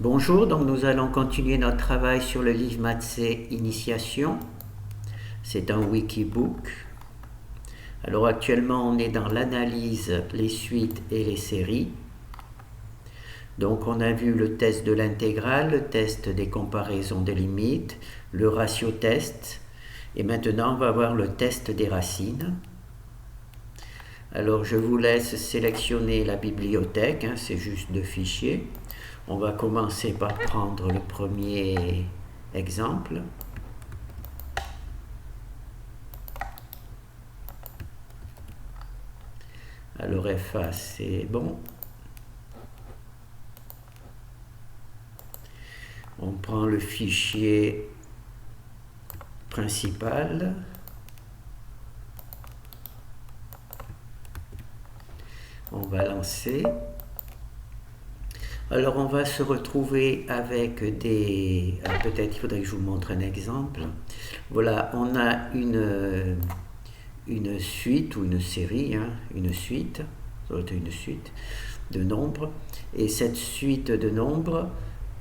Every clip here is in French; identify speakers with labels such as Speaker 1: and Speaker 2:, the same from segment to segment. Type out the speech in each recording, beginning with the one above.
Speaker 1: Bonjour, donc nous allons continuer notre travail sur le livre Maths Initiation. C'est un wikibook. Alors actuellement on est dans l'analyse, les suites et les séries. Donc on a vu le test de l'intégrale, le test des comparaisons des limites, le ratio test. Et maintenant on va voir le test des racines. Alors je vous laisse sélectionner la bibliothèque, c'est juste 2 fichiers. On va commencer par prendre le premier exemple. Alors FA c'est bon. On prend le fichier principal. On va lancer. Alors on va se retrouver avec des... peut-être il faudrait que je vous montre un exemple. Voilà, on a une suite ou une série, une suite, ça doit être une suite de nombres. Et cette suite de nombres,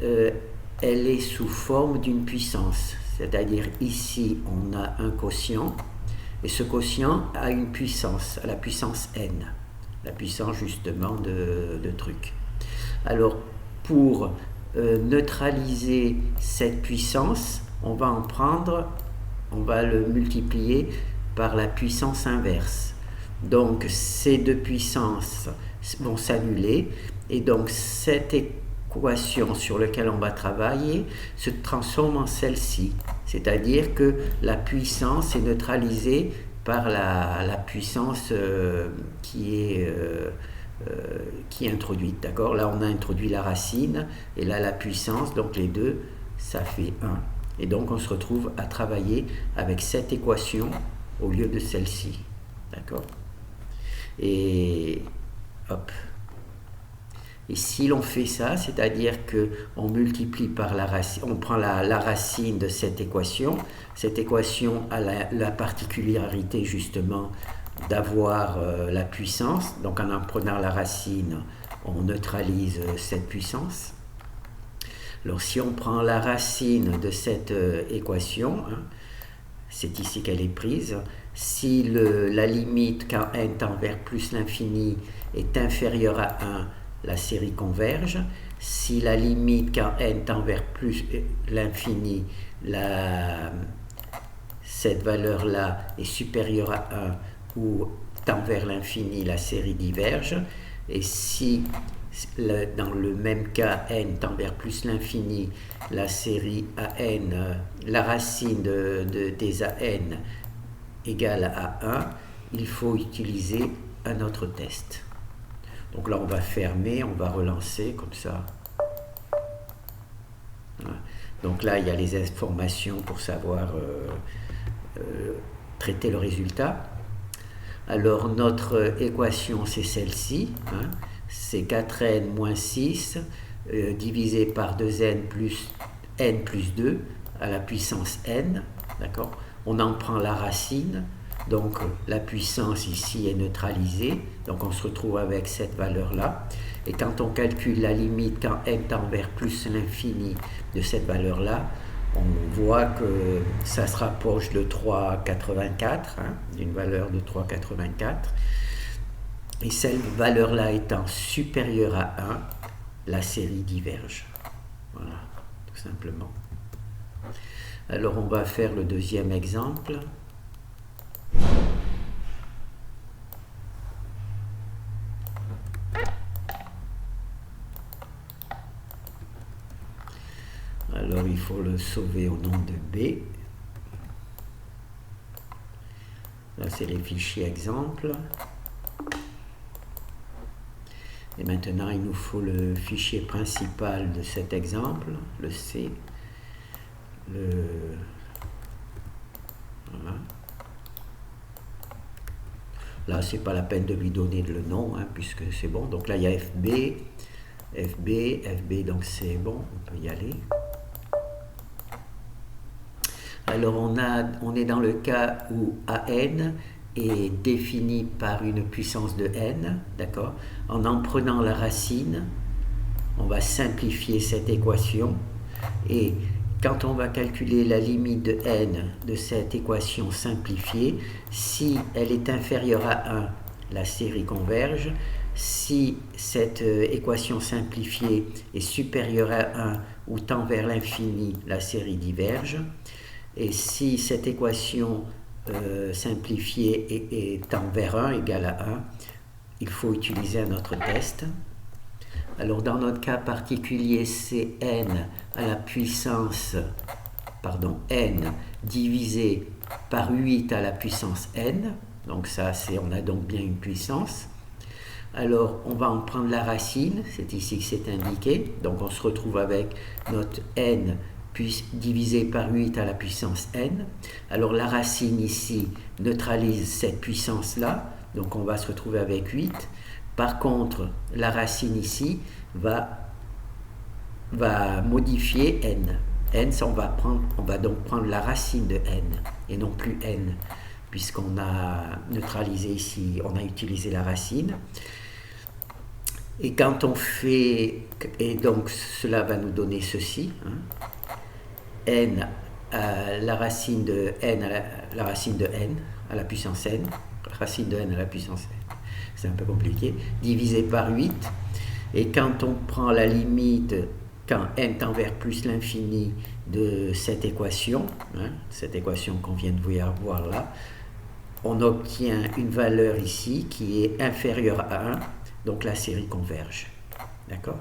Speaker 1: elle est sous forme d'une puissance. C'est-à-dire ici on a un quotient, et ce quotient a une puissance, la puissance n. La puissance justement de trucs. Alors pour neutraliser cette puissance, on va en prendre, on va le multiplier par la puissance inverse. Donc ces deux puissances vont s'annuler et donc cette équation sur laquelle on va travailler se transforme en celle-ci. C'est-à-dire que la puissance est neutralisée par la puissance qui est introduite, d'accord? Là on a introduit la racine et là la puissance, donc les deux ça fait 1. Et donc on se retrouve à travailler avec cette équation au lieu de celle-ci, d'accord? Et hop. Et si l'on fait ça, c'est-à-dire qu'on multiplie par la racine, on prend la racine de cette équation a la particularité justement d'avoir la puissance, donc en prenant la racine, on neutralise cette puissance. Alors si on prend la racine de cette équation, c'est ici qu'elle est prise, si la limite quand n tend vers plus l'infini est inférieure à 1, la série converge. Si la limite quand n tend vers plus l'infini, cette valeur-là est supérieure à 1 ou tend vers l'infini, la série diverge. Et si dans le même cas n tend vers plus l'infini, la série an, la racine des an égale à 1, il faut utiliser un autre test. Donc là on va fermer, on va relancer comme ça. Voilà. Donc là il y a les informations pour savoir traiter le résultat. Alors notre équation c'est celle-ci, c'est 4n moins 6 divisé par 2n plus n plus 2 à la puissance n, d'accord? On en prend la racine, donc la puissance ici est neutralisée, donc on se retrouve avec cette valeur-là. Et quand on calcule la limite quand n tend vers plus l'infini de cette valeur-là, on voit que ça se rapproche de 3,84, d'une valeur de 3,84. Et cette valeur-là étant supérieure à 1, la série diverge. Voilà, tout simplement. Alors on va faire le deuxième exemple. Alors il faut le sauver au nom de B. Là c'est les fichiers exemples. Et maintenant il nous faut le fichier principal de cet exemple, le C. Voilà. Là c'est pas la peine de lui donner le nom, puisque c'est bon. Donc là il y a FB, donc c'est bon, on peut y aller. Alors on est dans le cas où AN est défini par une puissance de n, d'accord? En prenant la racine, on va simplifier cette équation et quand on va calculer la limite de n de cette équation simplifiée, si elle est inférieure à 1, la série converge. Si cette équation simplifiée est supérieure à 1 ou tend vers l'infini, la série diverge. Et si cette équation simplifiée tend vers 1, égale à 1, il faut utiliser un autre test. Alors dans notre cas particulier, c'est n à la puissance, n divisé par 8 à la puissance n. Donc ça, on a donc bien une puissance. Alors on va en prendre la racine, c'est ici que c'est indiqué. Donc on se retrouve avec notre n divisé par 8 à la puissance n. Alors la racine ici neutralise cette puissance-là. Donc on va se retrouver avec 8. Par contre, la racine ici va modifier n. N, ça, on va donc prendre la racine de n et non plus n, puisqu'on a neutralisé ici, on a utilisé la racine. Et quand on fait, et donc cela va nous donner ceci, n, la racine de n, la racine de n à la puissance n, racine de n à la puissance n, c'est un peu compliqué, divisé par 8. Et quand on prend la limite, quand n tend vers plus l'infini de cette équation qu'on vient de voir là, on obtient une valeur ici qui est inférieure à 1, donc la série converge. D'accord?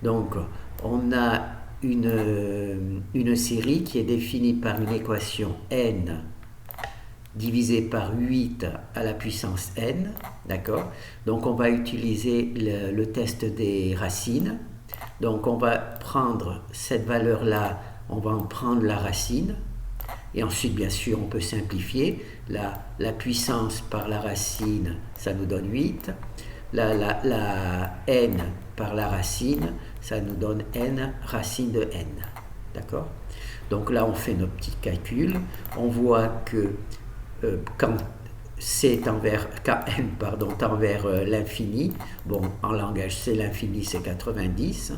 Speaker 1: Donc, on a une série qui est définie par une équation n divisé par 8 à la puissance n, d'accord? Donc on va utiliser le test des racines. Donc on va prendre cette valeur-là, on va en prendre la racine, et ensuite bien sûr on peut simplifier. La puissance par la racine, ça nous donne 8. La n par la racine, ça nous donne n racine de n, d'accord? Donc là on fait nos petits calculs, on voit que quand n tend vers l'infini, bon, en langage C, l'infini c'est 90,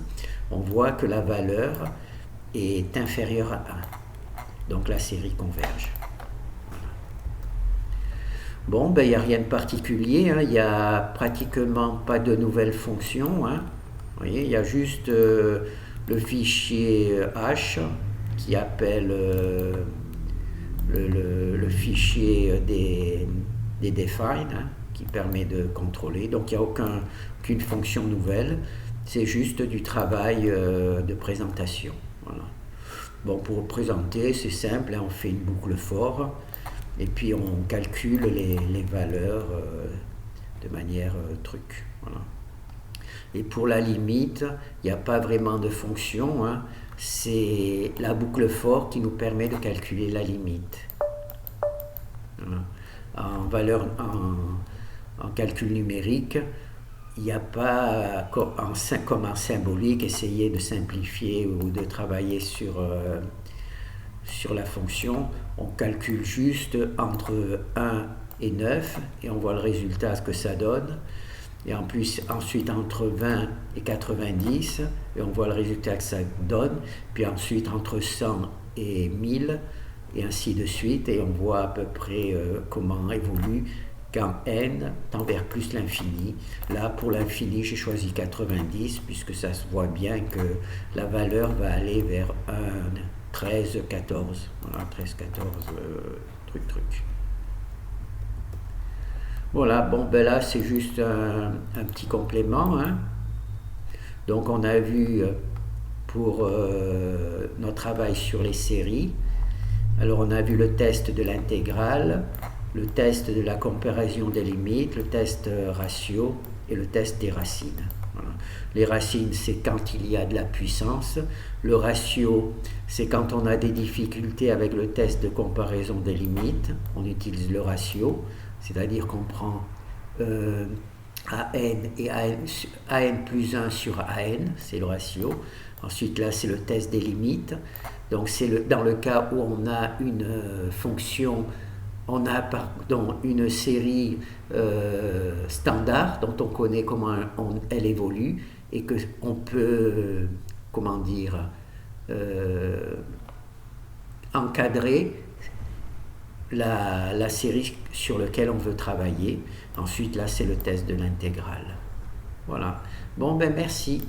Speaker 1: on voit que la valeur est inférieure à 1. Donc la série converge. Voilà. Bon, ben, il n'y a rien de particulier, il n'y a pratiquement pas de nouvelles fonctions. Vous voyez, il y a juste le fichier H qui appelle le fichier des define qui permet de contrôler. Donc il n'y a aucune fonction nouvelle, c'est juste du travail de présentation. Voilà. Bon, pour présenter, c'est simple, on fait une boucle for et puis on calcule les valeurs de manière truc. Voilà. Et pour la limite, il n'y a pas vraiment de fonction, c'est la boucle for qui nous permet de calculer la limite. Voilà. En calcul numérique, il n'y a pas, comme en symbolique, essayer de simplifier ou de travailler sur la fonction. On calcule juste entre 1 et 9 et on voit le résultat, ce que ça donne. Et en plus, ensuite entre 20 et 90 et on voit le résultat que ça donne. Puis ensuite entre 100 et 1000 et ainsi de suite. Et on voit à peu près comment évolue quand n tend vers plus l'infini. Là, pour l'infini, j'ai choisi 90 puisque ça se voit bien que la valeur va aller vers 1, 13, 14. Voilà, 13, 14, truc. Voilà, bon, ben là, c'est juste un petit complément. Donc, on a vu pour notre travail sur les séries. Alors, on a vu le test de l'intégrale, le test de la comparaison des limites, le test ratio et le test des racines. Voilà. Les racines, c'est quand il y a de la puissance. Le ratio, c'est quand on a des difficultés avec le test de comparaison des limites. On utilise le ratio, c'est-à-dire qu'on prend AN et AN plus 1 sur AN, c'est le ratio. Ensuite, là, c'est le test des limites. Donc, c'est dans le cas où on a une fonction, on a une série standard dont on connaît comment elle évolue. et que on peut, comment dire, encadrer la série sur laquelle on veut travailler. Ensuite, là, c'est le test de l'intégrale. Voilà. Bon, ben merci.